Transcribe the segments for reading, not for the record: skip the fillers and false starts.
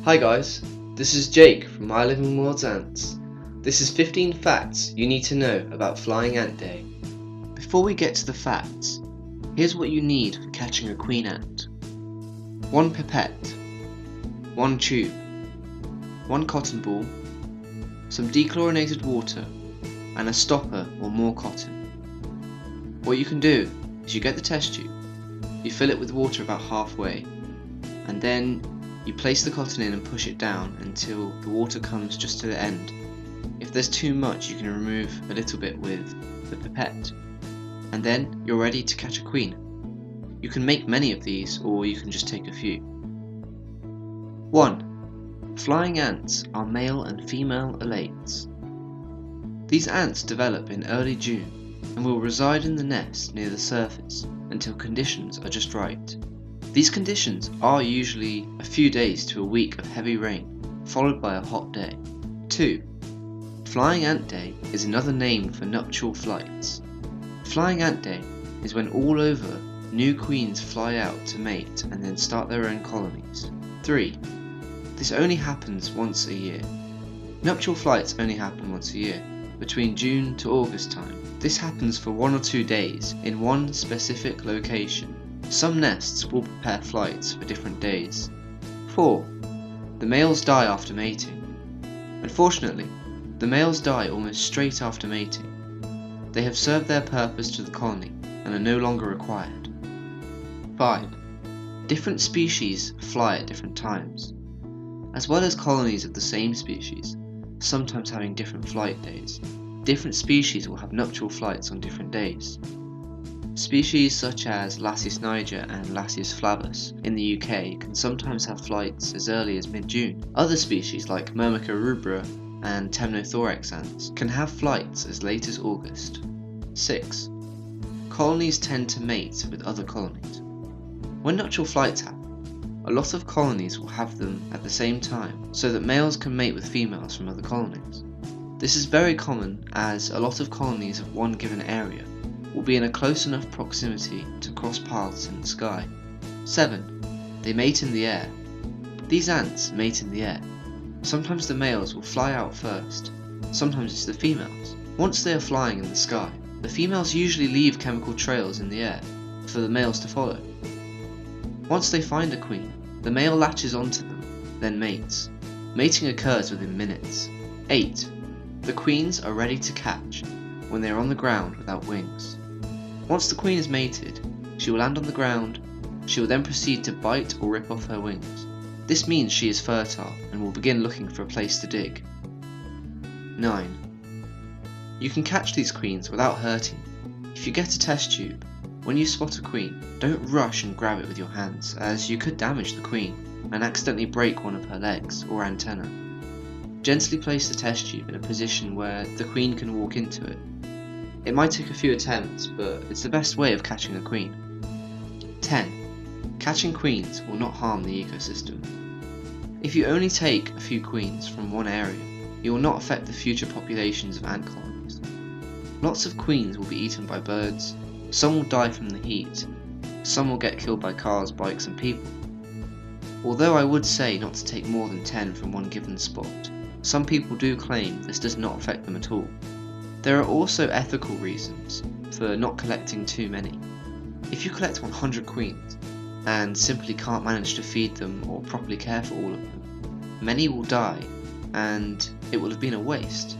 Hi guys, this is Jake from MyLivingWorlds Ants. This is 15 facts you need to know about Flying Ant Day. Before we get to the facts, here's what you need for catching a queen ant. 1 pipette, 1 tube, 1 cotton ball, some dechlorinated water, and a stopper or more cotton. What you can do is you get the test tube, you fill it with water about halfway, and then you place the cotton in and push it down until the water comes just to the end. If there's too much, you can remove a little bit with the pipette, and then you're ready to catch a queen. You can make many of these, or you can just take a few. 1. Flying ants are male and female alates. These ants develop in early June and will reside in the nest near the surface until conditions are just right. These conditions are usually a few days to a week of heavy rain, followed by a hot day. 2. Flying Ant Day is another name for nuptial flights. Flying Ant Day is when all over new queens fly out to mate and then start their own colonies. 3. This only happens once a year. Nuptial flights only happen once a year, between June to August time. This happens for 1 or 2 days in one specific location. Some nests will prepare flights for different days. 4. The males die after mating. Unfortunately, the males die almost straight after mating. They have served their purpose to the colony and are no longer required. 5. Different species fly at different times, as well as colonies of the same species, sometimes having different flight days. Different species will have nuptial flights on different days. Species such as Lasius niger and Lasius flavus in the UK can sometimes have flights as early as mid-June. Other species like Myrmica rubra and Temnothorax ants can have flights as late as August. 6. Colonies tend to mate with other colonies. When nuptial flights happen, a lot of colonies will have them at the same time so that males can mate with females from other colonies. This is very common as a lot of colonies of one given area will be in a close enough proximity to cross paths in the sky. 7. They mate in the air. These ants mate in the air. Sometimes the males will fly out first, sometimes it's the females. Once they are flying in the sky, the females usually leave chemical trails in the air for the males to follow. Once they find a queen, the male latches onto them, then mates. Mating occurs within minutes. 8. The queens are ready to catch when they are on the ground without wings. Once the queen is mated, she will land on the ground. She will then proceed to bite or rip off her wings. This means she is fertile and will begin looking for a place to dig. 9. You can catch these queens without hurting. If you get a test tube, when you spot a queen, don't rush and grab it with your hands, as you could damage the queen and accidentally break one of her legs or antenna. Gently place the test tube in a position where the queen can walk into it. It might take a few attempts, but it's the best way of catching a queen. 10. Catching queens will not harm the ecosystem. If you only take a few queens from one area, you will not affect the future populations of ant colonies. Lots of queens will be eaten by birds, some will die from the heat, some will get killed by cars, bikes and people. Although I would say not to take more than 10 from one given spot, some people do claim this does not affect them at all. There are also ethical reasons for not collecting too many. If you collect 100 queens and simply can't manage to feed them or properly care for all of them, many will die and it will have been a waste.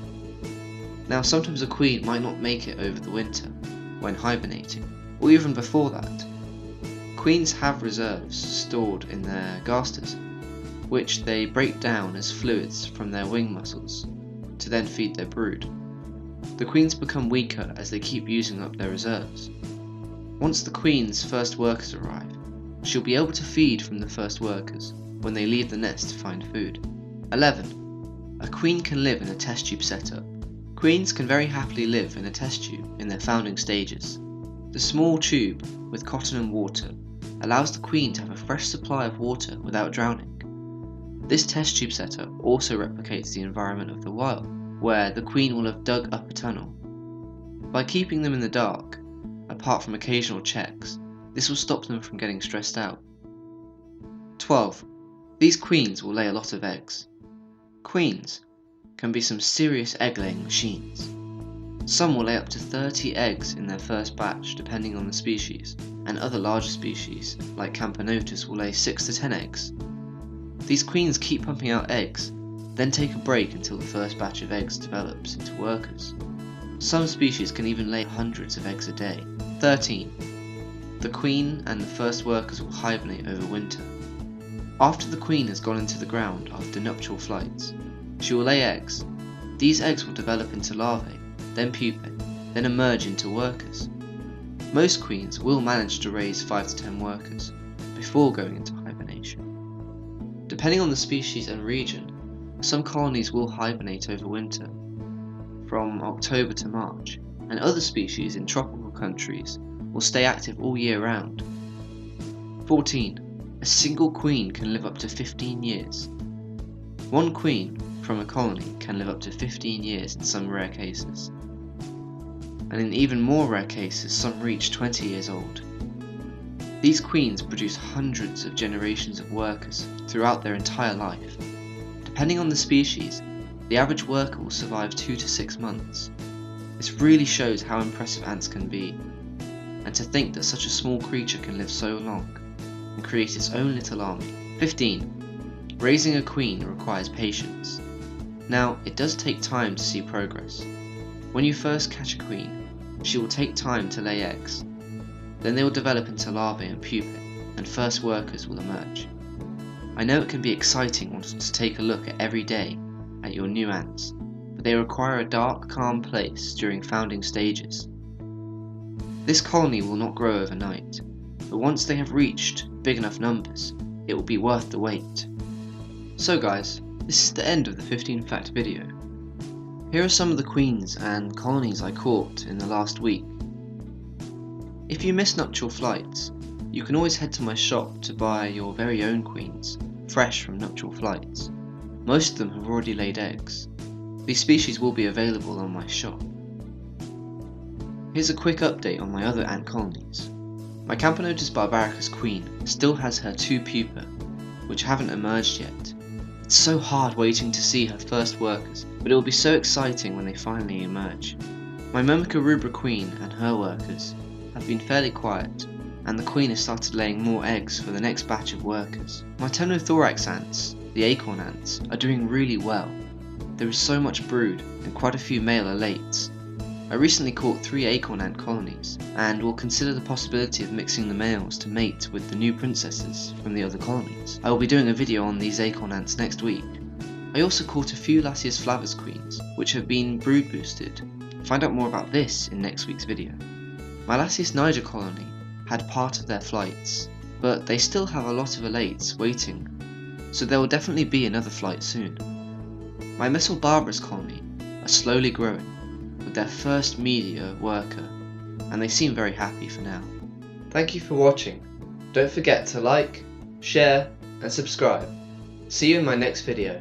Now sometimes a queen might not make it over the winter when hibernating, or even before that. Queens have reserves stored in their gasters, which they break down as fluids from their wing muscles to then feed their brood. The queens become weaker as they keep using up their reserves. Once the queen's first workers arrive, she'll be able to feed from the first workers when they leave the nest to find food. 11. A queen can live in a test tube setup. Queens can very happily live in a test tube in their founding stages. The small tube with cotton and water allows the queen to have a fresh supply of water without drowning. This test tube setup also replicates the environment of the wild, where the queen will have dug up a tunnel. By keeping them in the dark, apart from occasional checks, this will stop them from getting stressed out. 12. These queens will lay a lot of eggs. Queens can be some serious egg-laying machines. Some will lay up to 30 eggs in their first batch depending on the species, and other larger species, like Camponotus, will lay 6 to 10 eggs. These queens keep pumping out eggs, then take a break until the first batch of eggs develops into workers. Some species can even lay hundreds of eggs a day. 13. The queen and the first workers will hibernate over winter. After the queen has gone into the ground after nuptial flights, she will lay eggs. These eggs will develop into larvae, then pupae, then emerge into workers. Most queens will manage to raise 5 to 10 workers before going into hibernation. Depending on the species and region, some colonies will hibernate over winter, from October to March, and other species in tropical countries will stay active all year round. 14. A single queen can live up to 15 years. One queen from a colony can live up to 15 years in some rare cases. And in even more rare cases, some reach 20 years old. These queens produce hundreds of generations of workers throughout their entire life. Depending on the species, the average worker will survive 2 to 6 months. This really shows how impressive ants can be, and to think that such a small creature can live so long and create its own little army. 15. Raising a queen requires patience. Now, it does take time to see progress. When you first catch a queen, she will take time to lay eggs. Then they will develop into larvae and pupae, and first workers will emerge. I know it can be exciting wanting to take a look at every day at your new ants, but they require a dark, calm place during founding stages. This colony will not grow overnight, but once they have reached big enough numbers, it will be worth the wait. So guys, this is the end of the 15 fact video. Here are some of the queens and colonies I caught in the last week. If you miss nuptial flights, you can always head to my shop to buy your very own queens, fresh from nuptial flights. Most of them have already laid eggs. These species will be available on my shop. Here's a quick update on my other ant colonies. My Camponotus barbaricus queen still has her 2 pupae, which haven't emerged yet. It's so hard waiting to see her first workers, but it will be so exciting when they finally emerge. My Myrmica rubra queen and her workers have been fairly quiet, and the queen has started laying more eggs for the next batch of workers. My Temnothorax ants, the acorn ants, are doing really well. There is so much brood and quite a few male alates. I recently caught 3 acorn ant colonies, and will consider the possibility of mixing the males to mate with the new princesses from the other colonies. I will be doing a video on these acorn ants next week. I also caught a few Lasius flavus queens, which have been brood boosted. Find out more about this in next week's video. My Lasius niger colony had part of their flights, but they still have a lot of alates waiting, so there will definitely be another flight soon. My Messel barbarus colony are slowly growing, with their first media worker, and they seem very happy for now. Thank you for watching. Don't forget to like, share and subscribe. See you in my next video.